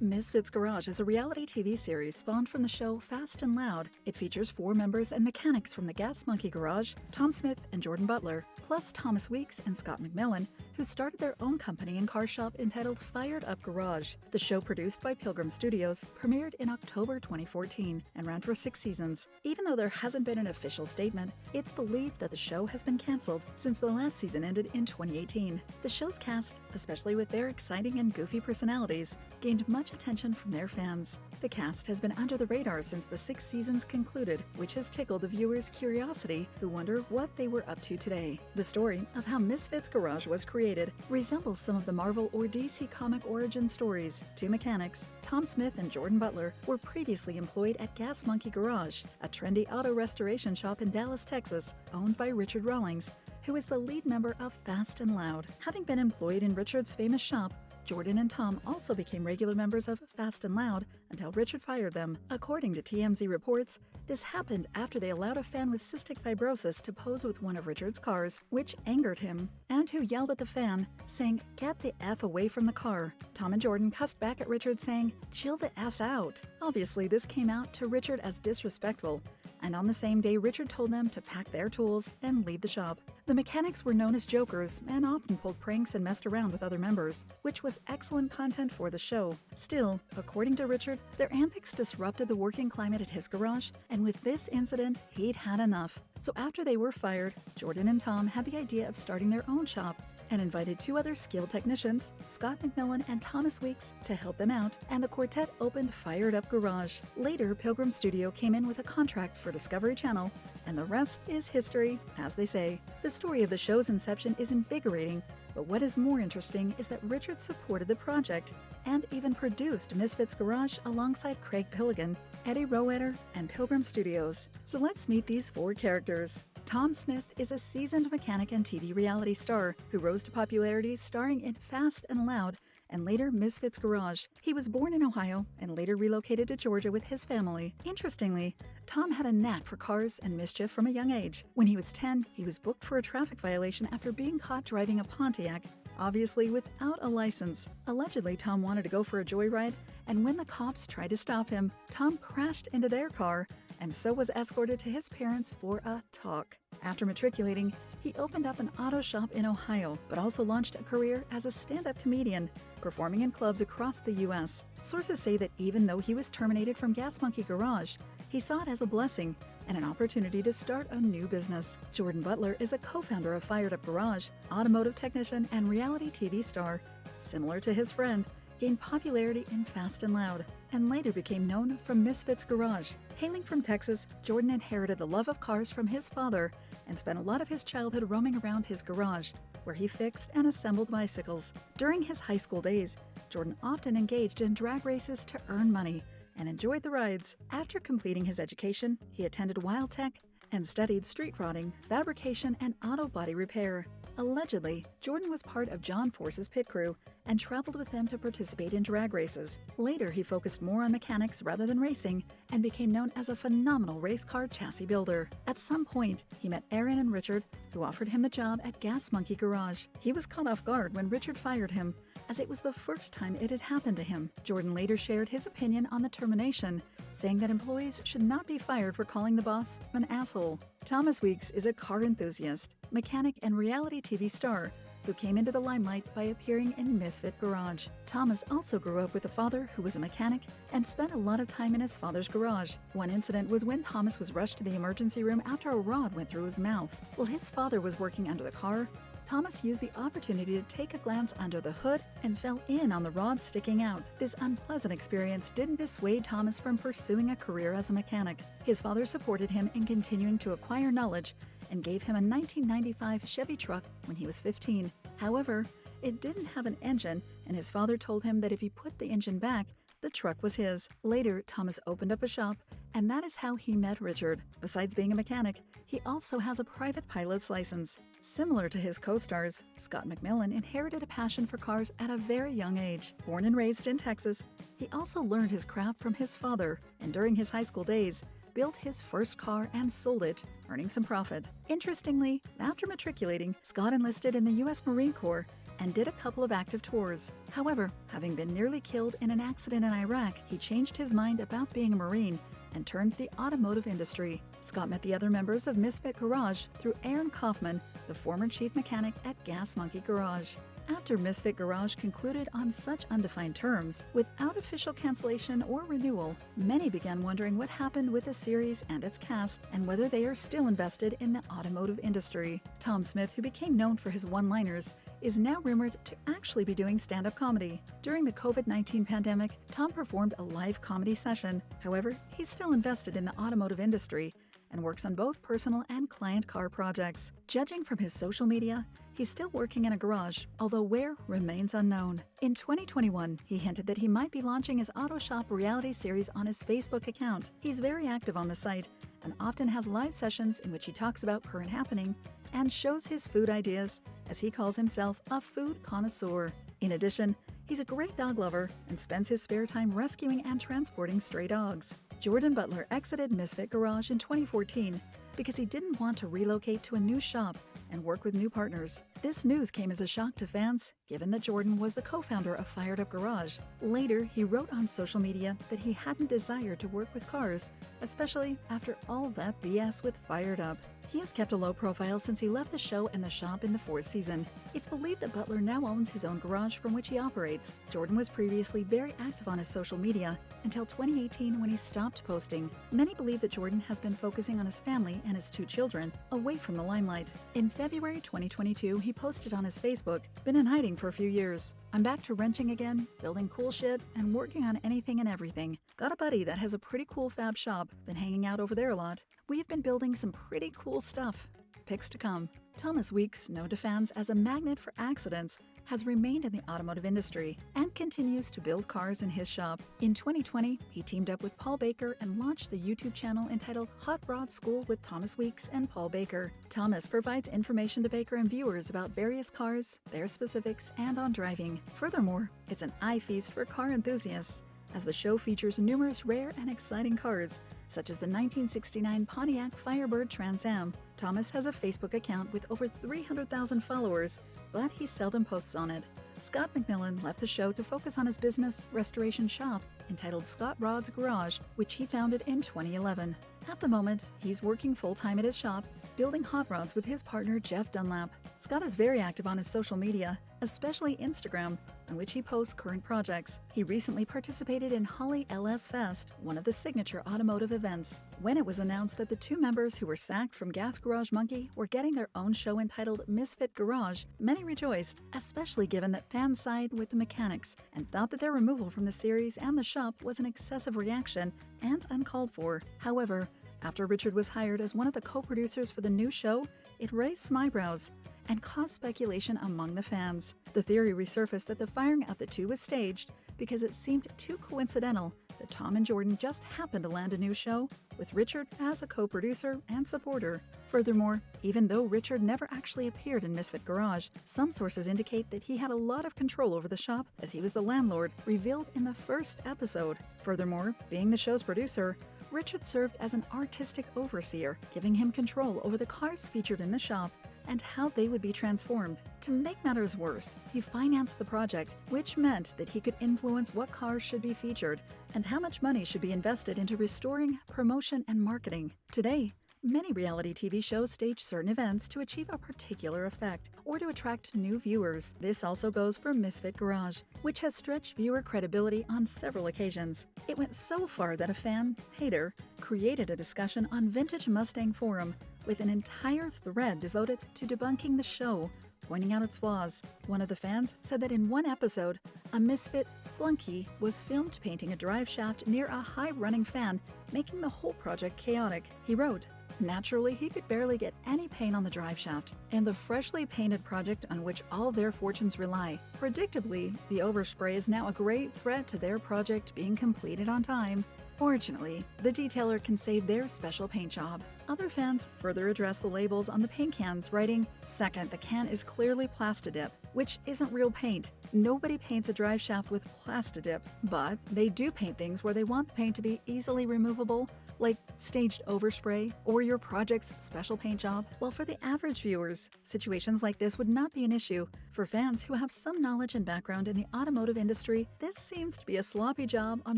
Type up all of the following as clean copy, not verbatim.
Misfit Garage is a reality TV series spawned from the show Fast and Loud. It features 4 members and mechanics from the Gas Monkey Garage, Tom Smith and Jordan Butler, plus Thomas Weeks and Scot McMillan, who started their own company and car shop entitled Fired Up Garage. The show, produced by Pilgrim Studios, premiered in October 2014 and ran for 6 seasons. Even though there hasn't been an official statement, it's believed that the show has been cancelled since the last season ended in 2018. The show's cast, especially with their exciting and goofy personalities, gained much attention from their fans. The cast has been under the radar since the 6 seasons concluded, which has tickled the viewers' curiosity who wonder what they were up to today. The story of how Misfit's Garage was created resembles some of the Marvel or DC comic origin stories. 2 mechanics, Tom Smith and Jordan Butler, were previously employed at Gas Monkey Garage, a trendy auto restoration shop in Dallas, Texas, owned by Richard Rawlings, who is the lead member of Fast and Loud. Having been employed in Richard's famous shop, Jordan and Tom also became regular members of Fast and Loud until Richard fired them. According to TMZ reports, this happened after they allowed a fan with cystic fibrosis to pose with one of Richard's cars, which angered him, and who yelled at the fan, saying, "Get the F away from the car." Tom and Jordan cussed back at Richard, saying, "Chill the F out." Obviously, this came out to Richard as disrespectful, and on the same day, Richard told them to pack their tools and leave the shop. The mechanics were known as jokers and often pulled pranks and messed around with other members, which was excellent content for the show. Still, according to Richard, their antics disrupted the working climate at his garage, and with this incident, he'd had enough. So after they were fired, Jordan and Tom had the idea of starting their own shop and invited 2 other skilled technicians, Scot McMillan and Thomas Weeks, to help them out, and the quartet opened Fired Up Garage. Later, Pilgrim Studio came in with a contract for Discovery Channel, and the rest is history, as they say. The story of the show's inception is invigorating, but what is more interesting is that Richard supported the project and even produced Misfit's Garage alongside Craig Pilligan, Eddie Roeder, and Pilgrim Studios. So let's meet these 4 characters. Tom Smith is a seasoned mechanic and TV reality star who rose to popularity starring in Fast and Loud and later Misfit's Garage. He was born in Ohio and later relocated to Georgia with his family. Interestingly, Tom had a knack for cars and mischief from a young age. When he was 10, he was booked for a traffic violation after being caught driving a Pontiac, obviously without a license. Allegedly, Tom wanted to go for a joyride, and when the cops tried to stop him, Tom crashed into their car and so was escorted to his parents for a talk. After matriculating, he opened up an auto shop in Ohio, but also launched a career as a stand-up comedian, performing in clubs across the U.S. Sources say that even though he was terminated from Gas Monkey Garage, he saw it as a blessing and an opportunity to start a new business. Jordan Butler is a co-founder of Fired Up Garage, automotive technician, and reality TV star. Similar to his friend, gained popularity in Fast and Loud, and later became known from Misfit's Garage. Hailing from Texas, Jordan inherited the love of cars from his father and spent a lot of his childhood roaming around his garage, where he fixed and assembled bicycles. During his high school days, Jordan often engaged in drag races to earn money and enjoyed the rides. After completing his education, he attended Wild Tech and studied street rodding, fabrication, and auto body repair. Allegedly, Jordan was part of John Force's pit crew and traveled with them to participate in drag races. Later, he focused more on mechanics rather than racing and became known as a phenomenal race car chassis builder. At some point, he met Aaron and Richard, who offered him the job at Gas Monkey Garage. He was caught off guard when Richard fired him, as it was the first time it had happened to him. Jordan later shared his opinion on the termination, saying that employees should not be fired for calling the boss an asshole. Thomas Weeks is a car enthusiast, mechanic, and reality TV star who came into the limelight by appearing in Misfit Garage. Thomas also grew up with a father who was a mechanic and spent a lot of time in his father's garage. One incident was when Thomas was rushed to the emergency room after a rod went through his mouth. While his father was working under the car, Thomas used the opportunity to take a glance under the hood and fell in on the rod sticking out. This unpleasant experience didn't dissuade Thomas from pursuing a career as a mechanic. His father supported him in continuing to acquire knowledge and gave him a 1995 Chevy truck when he was 15. However, it didn't have an engine, and his father told him that if he put the engine back, the truck was his. Later, Thomas opened up a shop, and that is how he met Richard. Besides being a mechanic, he also has a private pilot's license. Similar to his co-stars, Scot McMillan inherited a passion for cars at a very young age. Born and raised in Texas, he also learned his craft from his father, and during his high school days, built his first car and sold it, earning some profit. Interestingly, after matriculating, Scot enlisted in the U.S. Marine Corps and did a couple of active tours. However, having been nearly killed in an accident in Iraq, he changed his mind about being a Marine and turned to the automotive industry. Scot met the other members of Misfit Garage through Aaron Kaufman, the former chief mechanic at Gas Monkey Garage. After Misfit Garage concluded on such undefined terms, without official cancellation or renewal, many began wondering what happened with the series and its cast and whether they are still invested in the automotive industry. Tom Smith, who became known for his one-liners, is now rumored to actually be doing stand-up comedy. During the COVID-19 pandemic, Tom performed a live comedy session. However, he's still invested in the automotive industry and works on both personal and client car projects. Judging from his social media, he's still working in a garage, although where remains unknown. In 2021, he hinted that he might be launching his Auto Shop reality series on his Facebook account. He's very active on the site and often has live sessions in which he talks about current happening and shows his food ideas, as he calls himself a food connoisseur. In addition, he's a great dog lover and spends his spare time rescuing and transporting stray dogs. Jordan Butler exited Misfit Garage in 2014 because he didn't want to relocate to a new shop and work with new partners. This news came as a shock to fans, given that Jordan was the co-founder of Fired Up Garage. Later, he wrote on social media that he hadn't desired to work with cars, especially after all that BS with Fired Up. He has kept a low profile since he left the show and the shop in the 4th season. It's believed that Butler now owns his own garage from which he operates. Jordan was previously very active on his social media until 2018 when he stopped posting. Many believe that Jordan has been focusing on his family and his 2 children away from the limelight. In February 2022, he posted on his Facebook, "Been in hiding for a few years. I'm back to wrenching again, building cool shit, and working on anything and everything. Got a buddy that has a pretty cool fab shop, been hanging out over there a lot. We've been building some pretty cool stuff. Pics to come." Thomas Weeks, known to fans as a magnet for accidents, has remained in the automotive industry and continues to build cars in his shop. In 2020, he teamed up with Paul Baker and launched the YouTube channel entitled Hot Rod School with Thomas Weeks and Paul Baker. Thomas provides information to Baker and viewers about various cars, their specifics, and on driving. Furthermore, it's an eye feast for car enthusiasts, as the show features numerous rare and exciting cars, such as the 1969 Pontiac Firebird Trans Am. Thomas has a Facebook account with over 300,000 followers, but he seldom posts on it. Scot McMillan left the show to focus on his business restoration shop entitled Scot Rod's Garage, which he founded in 2011. At the moment, he's working full-time at his shop, building hot rods with his partner Jeff Dunlap. Scot is very active on his social media, especially Instagram, on which he posts current projects. He recently participated in Holly LS Fest, one of the signature automotive events. When it was announced that the 2 members who were sacked from Gas Garage Monkey were getting their own show entitled Misfit Garage, many rejoiced, especially given that fans sided with the mechanics and thought that their removal from the series and the shop was an excessive reaction and uncalled for. However, after Richard was hired as one of the co-producers for the new show, it raised some eyebrows and caused speculation among the fans. The theory resurfaced that the firing of the 2 was staged because it seemed too coincidental that Tom and Jordan just happened to land a new show, with Richard as a co-producer and supporter. Furthermore, even though Richard never actually appeared in Misfit Garage, some sources indicate that he had a lot of control over the shop as he was the landlord, revealed in the first episode. Furthermore, being the show's producer, Richard served as an artistic overseer, giving him control over the cars featured in the shop and how they would be transformed. To make matters worse, he financed the project, which meant that he could influence what cars should be featured and how much money should be invested into restoring, promotion, and marketing. Today, many reality TV shows stage certain events to achieve a particular effect or to attract new viewers. This also goes for Misfit Garage, which has stretched viewer credibility on several occasions. It went so far that a fan, Hater, created a discussion on Vintage Mustang Forum with an entire thread devoted to debunking the show, pointing out its flaws. One of the fans said that in one episode, a Misfit flunky was filmed painting a drive shaft near a high-running fan, making the whole project chaotic. He wrote, "Naturally, he could barely get any paint on the drive shaft, and the freshly painted project on which all their fortunes rely. Predictably, the overspray is now a great threat to their project being completed on time. Fortunately, the detailer can save their special paint job." Other fans further address the labels on the paint cans, writing, "Second, the can is clearly Plastidip, which isn't real paint. Nobody paints a drive shaft with Plastidip, but they do paint things where they want the paint to be easily removable, like staged overspray or your project's special paint job? Well, for the average viewers, situations like this would not be an issue. For fans who have some knowledge and background in the automotive industry, this seems to be a sloppy job on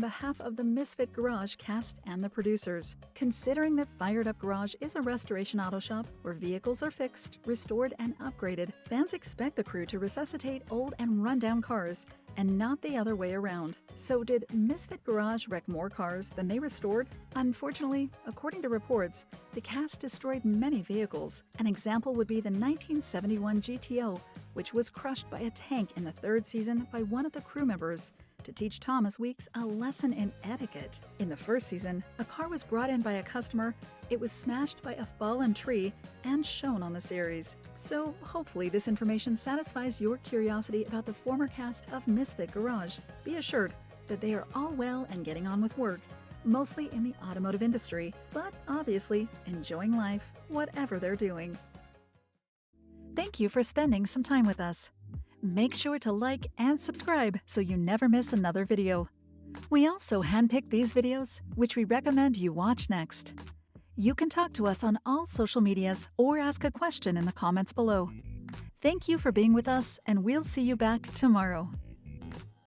behalf of the Misfit Garage cast and the producers. Considering that Fired Up Garage is a restoration auto shop where vehicles are fixed, restored, and upgraded, fans expect the crew to resuscitate old and rundown cars and not the other way around. So did Misfit Garage wreck more cars than they restored? Unfortunately, according to reports, the cast destroyed many vehicles. An example would be the 1971 GTO, which was crushed by a tank in the third season by one of the crew members to teach Tomas Weeks a lesson in etiquette. In the first season, a car was brought in by a customer, it was smashed by a fallen tree, and shown on the series. So hopefully this information satisfies your curiosity about the former cast of Misfit Garage. Be assured that they are all well and getting on with work, mostly in the automotive industry, but obviously enjoying life, whatever they're doing. Thank you for spending some time with us. Make sure to like and subscribe so you never miss another video. We also handpick these videos, which we recommend you watch next. You can talk to us on all social medias or ask a question in the comments below. Thank you for being with us, and we'll see you back tomorrow.